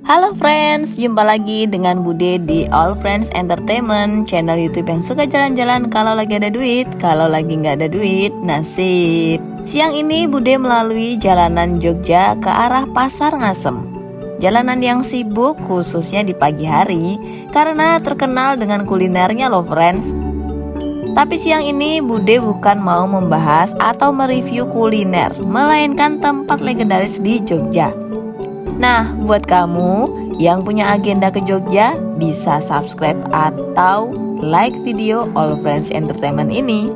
Halo friends, jumpa lagi dengan Bude di All Friends Entertainment, channel YouTube yang suka jalan-jalan kalau lagi ada duit, kalau lagi nggak ada duit, nasib. Siang ini Bude melalui jalanan Jogja ke arah Pasar Ngasem. Jalanan yang sibuk khususnya di pagi hari karena terkenal dengan kulinernya loh friends. Tapi siang ini Bude bukan mau membahas atau mereview kuliner, melainkan tempat legendaris di Jogja. Nah, buat kamu yang punya agenda ke Jogja, bisa subscribe atau like video All Friends Entertainment ini.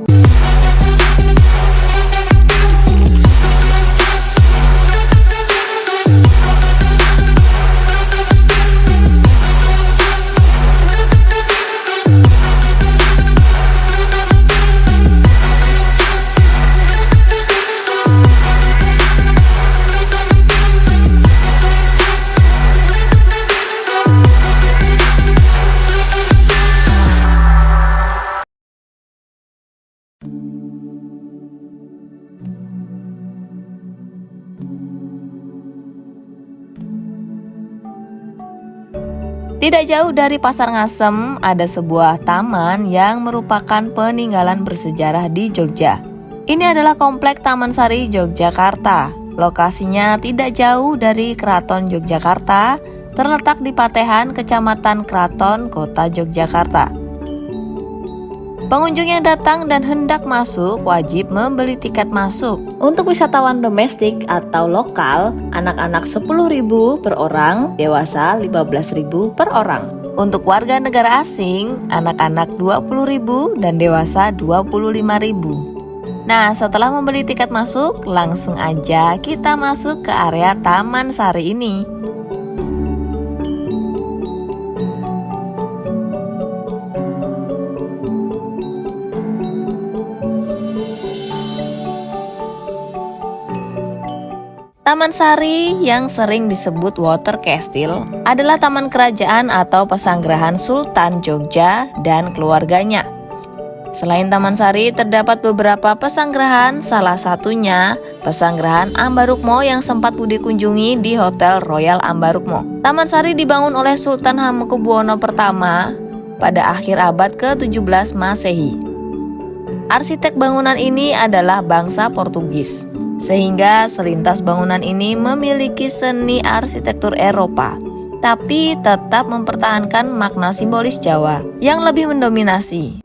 Tidak jauh dari Pasar Ngasem ada sebuah taman yang merupakan peninggalan bersejarah di Jogja. Ini adalah Komplek Taman Sari, Yogyakarta. Lokasinya tidak jauh dari Keraton Yogyakarta, terletak di Patehan, Kecamatan Kraton, Kota Yogyakarta. Pengunjung yang datang dan hendak masuk wajib membeli tiket masuk. Untuk wisatawan domestik atau lokal, anak-anak 10.000 per orang, dewasa 15.000 per orang. Untuk warga negara asing, anak-anak 20.000 dan dewasa 25.000. Nah, setelah membeli tiket masuk, langsung aja kita masuk ke area Taman Sari ini. Taman Sari yang sering disebut Water Castle adalah taman kerajaan atau pesanggerahan Sultan Jogja dan keluarganya. Selain Taman Sari, terdapat beberapa pesanggerahan, salah satunya Pesanggerahan Ambarukmo yang sempat Bude kunjungi di Hotel Royal Ambarukmo. Taman Sari dibangun oleh Sultan Hamengkubuwono I pada akhir abad ke-17 Masehi. Arsitek bangunan ini adalah bangsa Portugis, sehingga selintas bangunan ini memiliki seni arsitektur Eropa, tapi tetap mempertahankan makna simbolis Jawa yang lebih mendominasi.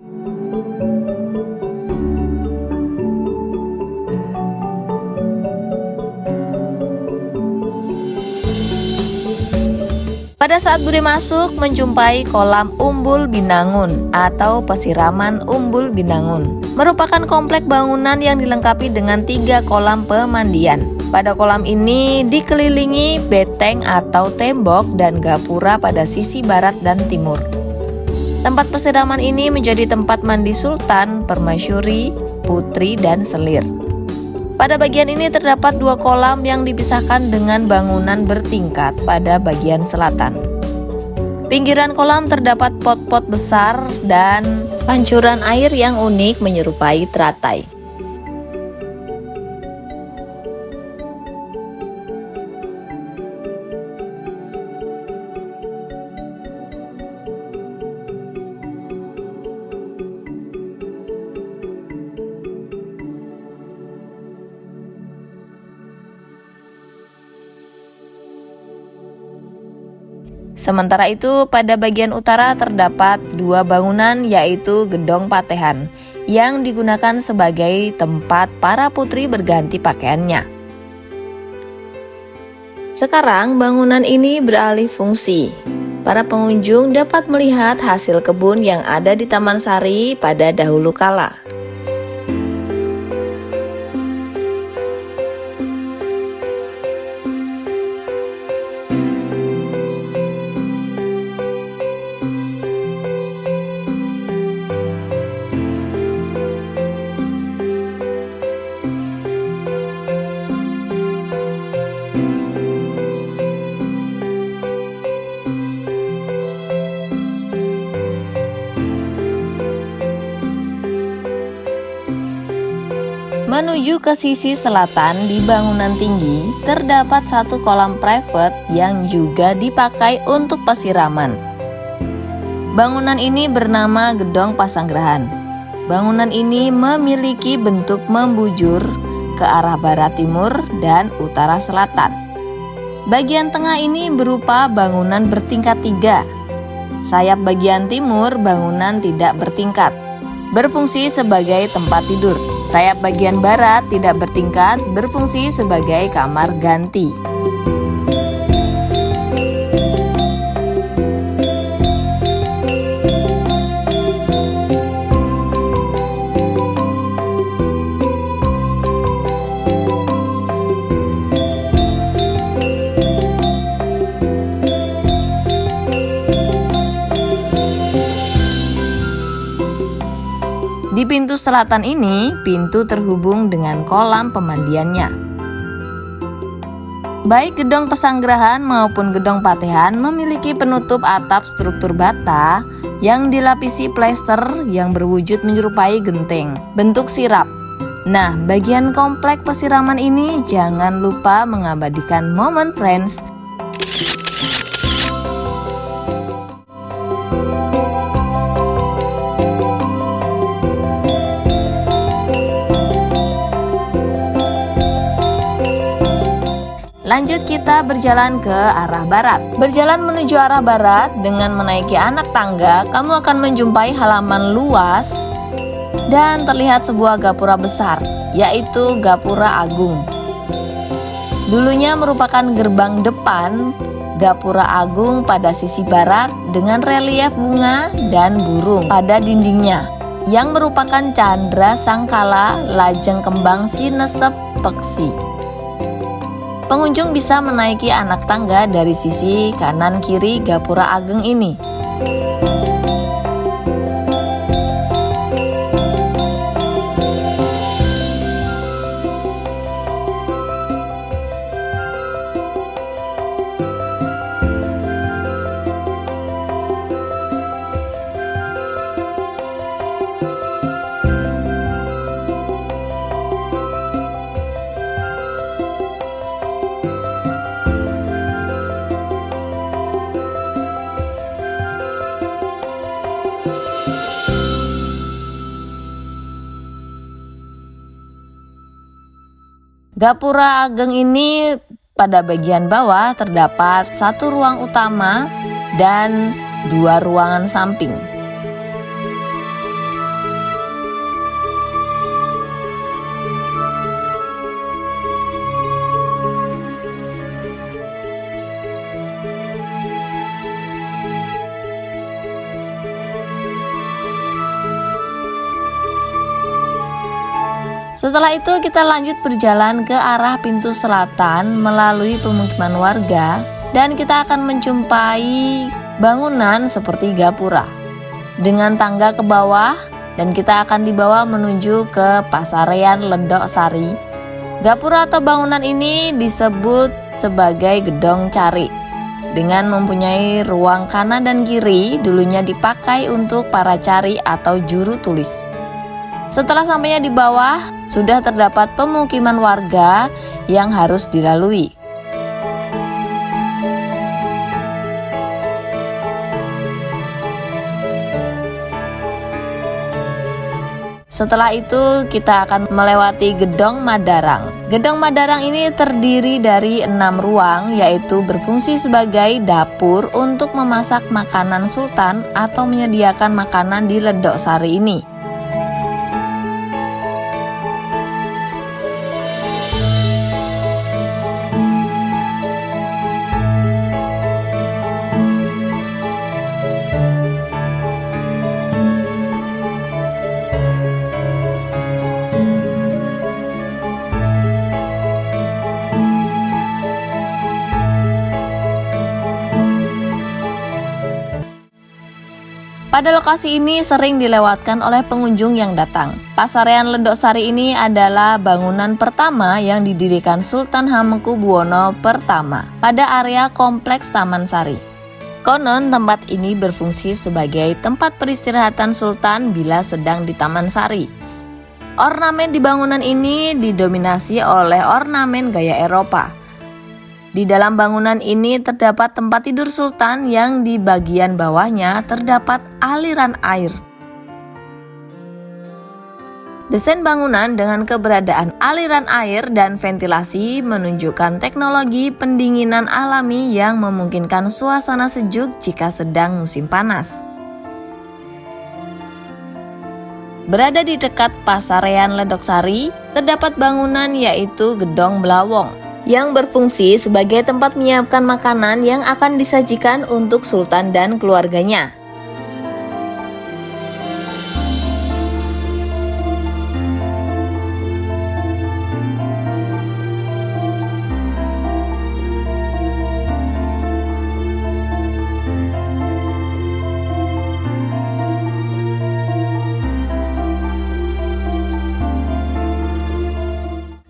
Pada saat Bude masuk, menjumpai kolam Umbul Binangun atau pesiraman Umbul Binangun. Merupakan komplek bangunan yang dilengkapi dengan 3 kolam pemandian. Pada kolam ini dikelilingi beteng atau tembok dan gapura pada sisi barat dan timur. Tempat pesiraman ini menjadi tempat mandi sultan, permasyuri, putri, dan selir. Pada bagian ini terdapat 2 kolam yang dipisahkan dengan bangunan bertingkat pada bagian selatan. Pinggiran kolam terdapat pot-pot besar dan pancuran air yang unik menyerupai teratai. Sementara itu, pada bagian utara terdapat 2 bangunan, yaitu Gedong Patehan yang digunakan sebagai tempat para putri berganti pakaiannya. Sekarang bangunan ini beralih fungsi. Para pengunjung dapat melihat hasil kebun yang ada di Taman Sari pada dahulu kala. Menuju ke sisi selatan di bangunan tinggi, terdapat satu kolam private yang juga dipakai untuk pesiraman. Bangunan ini bernama Gedong Pasanggerahan. Bangunan ini memiliki bentuk membujur ke arah barat timur dan utara selatan. Bagian tengah ini berupa bangunan bertingkat 3. Sayap bagian timur bangunan tidak bertingkat, berfungsi sebagai tempat tidur. Sayap bagian barat tidak bertingkat, berfungsi sebagai kamar ganti. Di pintu selatan ini, pintu terhubung dengan kolam pemandiannya. Baik Gedong Pasanggerahan maupun Gedong Patehan memiliki penutup atap struktur bata yang dilapisi plester yang berwujud menyerupai genteng, bentuk sirap. Nah, bagian komplek pesiraman ini jangan lupa mengabadikan momen friends. Lanjut kita berjalan ke arah barat. Berjalan menuju arah barat dengan menaiki anak tangga, kamu akan menjumpai halaman luas dan terlihat sebuah gapura besar, yaitu Gapura Agung. Dulunya merupakan gerbang depan Gapura Agung pada sisi barat dengan relief bunga dan burung pada dindingnya, yang merupakan candra sangkala lajeng kembang sinesep peksi. Pengunjung bisa menaiki anak tangga dari sisi kanan kiri Gapura Ageng ini. Gapura Ageng ini pada bagian bawah terdapat satu ruang utama dan 2 ruangan samping. Setelah itu kita lanjut berjalan ke arah pintu selatan melalui pemukiman warga dan kita akan menjumpai bangunan seperti gapura dengan tangga ke bawah dan kita akan dibawa menuju ke Pasarean Ledok Sari. Gapura atau bangunan ini disebut sebagai Gedong Cari dengan mempunyai ruang kanan dan kiri, dulunya dipakai untuk para cari atau juru tulis. Setelah sampainya di bawah, sudah terdapat pemukiman warga yang harus dilalui. Setelah itu kita akan melewati Gedong Madarang. Gedong Madarang ini terdiri dari 6 ruang, yaitu berfungsi sebagai dapur untuk memasak makanan sultan atau menyediakan makanan di Ledok Sari ini. Pada lokasi ini sering dilewatkan oleh pengunjung yang datang. Pasarean Ledok Sari ini adalah bangunan pertama yang didirikan Sultan Hamengkubuwono pertama pada area kompleks Taman Sari. Konon tempat ini berfungsi sebagai tempat peristirahatan Sultan bila sedang di Taman Sari. Ornamen di bangunan ini didominasi oleh ornamen gaya Eropa. Di dalam bangunan ini terdapat tempat tidur sultan yang di bagian bawahnya terdapat aliran air. Desain bangunan dengan keberadaan aliran air dan ventilasi menunjukkan teknologi pendinginan alami yang memungkinkan suasana sejuk jika sedang musim panas. Berada di dekat Pasarean Ledoksari, terdapat bangunan yaitu Gedong Blawong, yang berfungsi sebagai tempat menyiapkan makanan yang akan disajikan untuk sultan dan keluarganya.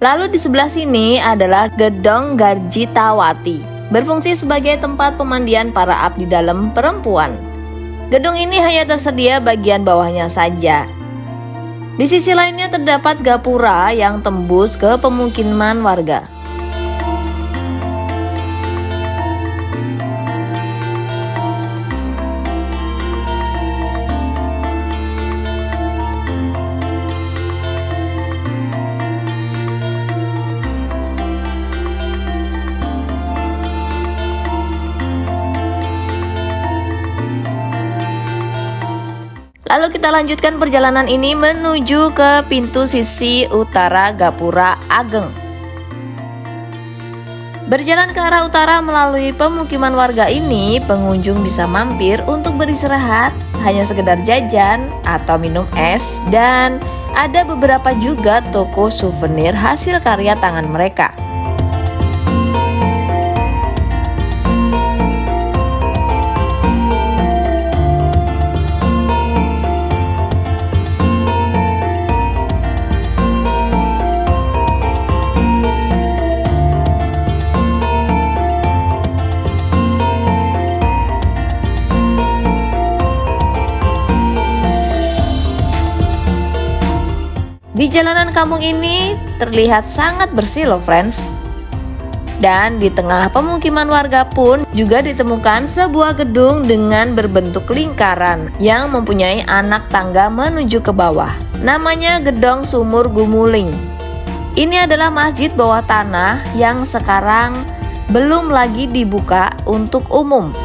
Lalu di sebelah sini adalah Gedong Garjitawati, berfungsi sebagai tempat pemandian para abdi dalam perempuan. Gedung ini hanya tersedia bagian bawahnya saja. Di sisi lainnya terdapat gapura yang tembus ke pemukiman warga. Lalu kita lanjutkan perjalanan ini menuju ke pintu sisi utara Gapura Ageng. Berjalan ke arah utara melalui pemukiman warga ini, pengunjung bisa mampir untuk beristirahat, hanya sekedar jajan atau minum es, dan ada beberapa juga toko souvenir hasil karya tangan mereka. Di jalanan kampung ini terlihat sangat bersih loh friends. Dan di tengah pemukiman warga pun juga ditemukan sebuah gedung dengan berbentuk lingkaran yang mempunyai anak tangga menuju ke bawah. Namanya Gedong Sumur Gumuling. Ini adalah masjid bawah tanah yang sekarang belum lagi dibuka untuk umum.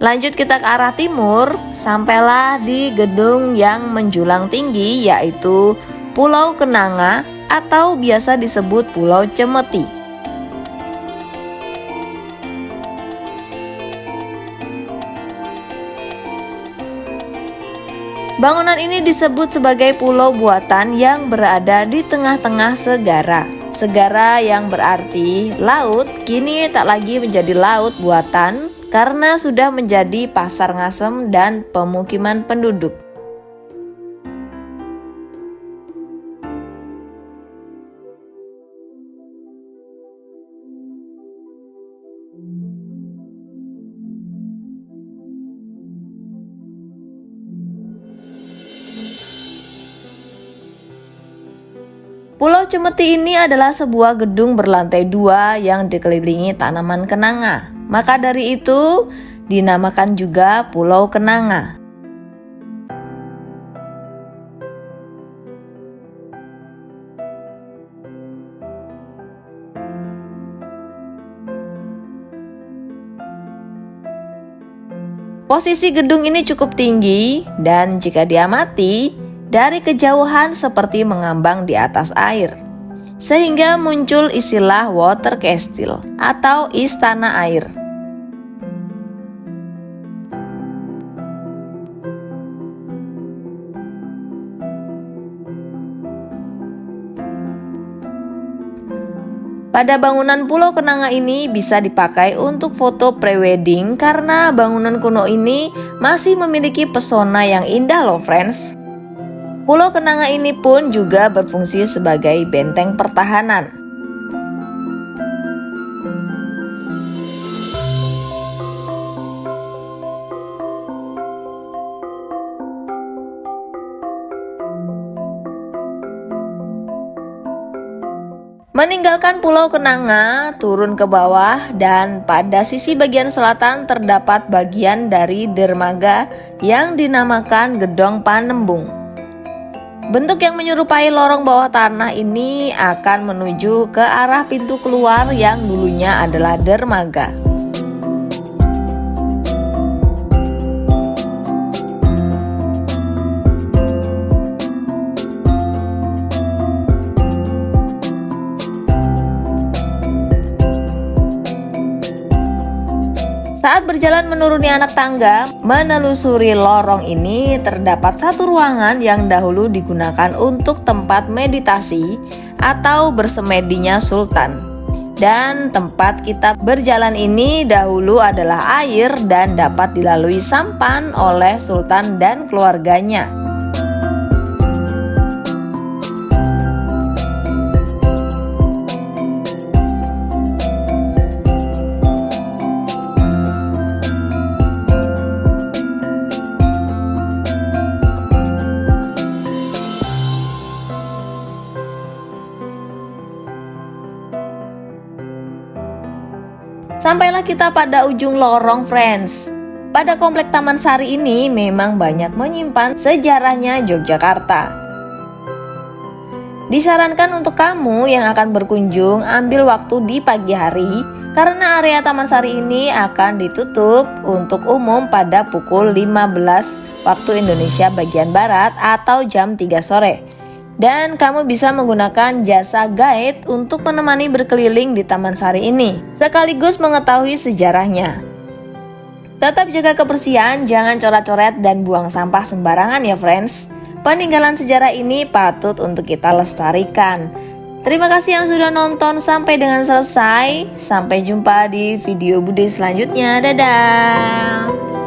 Lanjut kita ke arah timur, sampailah di gedung yang menjulang tinggi yaitu Pulau Kenanga atau biasa disebut Pulau Cemeti. Bangunan ini disebut sebagai pulau buatan yang berada di tengah-tengah segara. Segara yang berarti laut kini tak lagi menjadi laut buatan karena sudah menjadi pasar ngasem dan pemukiman penduduk. Pulau Cemeti ini adalah sebuah gedung berlantai 2 yang dikelilingi tanaman kenanga. Maka dari itu dinamakan juga Pulau Kenanga. Posisi gedung ini cukup tinggi dan jika diamati dari kejauhan seperti mengambang di atas air. Sehingga muncul istilah water castle atau istana air. Pada bangunan Pulau Kenanga ini bisa dipakai untuk foto prewedding karena bangunan kuno ini masih memiliki pesona yang indah loh friends. Pulau Kenanga ini pun juga berfungsi sebagai benteng pertahanan. Meninggalkan Pulau Kenanga, turun ke bawah dan pada sisi bagian selatan terdapat bagian dari dermaga yang dinamakan Gedong Panembung. Bentuk yang menyerupai lorong bawah tanah ini akan menuju ke arah pintu keluar yang dulunya adalah dermaga. Saat berjalan menuruni anak tangga, menelusuri lorong ini terdapat satu ruangan yang dahulu digunakan untuk tempat meditasi atau bersemedinya Sultan. Dan tempat kita berjalan ini dahulu adalah air dan dapat dilalui sampan oleh Sultan dan keluarganya. Sampailah kita pada ujung lorong friends. Pada komplek Taman Sari ini memang banyak menyimpan sejarahnya Yogyakarta. Disarankan untuk kamu yang akan berkunjung ambil waktu di pagi hari karena area Taman Sari ini akan ditutup untuk umum pada pukul 15 waktu Indonesia bagian Barat atau jam 3 sore. Dan kamu bisa menggunakan jasa guide untuk menemani berkeliling di Taman Sari ini, sekaligus mengetahui sejarahnya. Tetap jaga kebersihan, jangan coret-coret dan buang sampah sembarangan ya friends. Peninggalan sejarah ini patut untuk kita lestarikan. Terima kasih yang sudah nonton sampai dengan selesai. Sampai jumpa di video Bude selanjutnya. Dadah!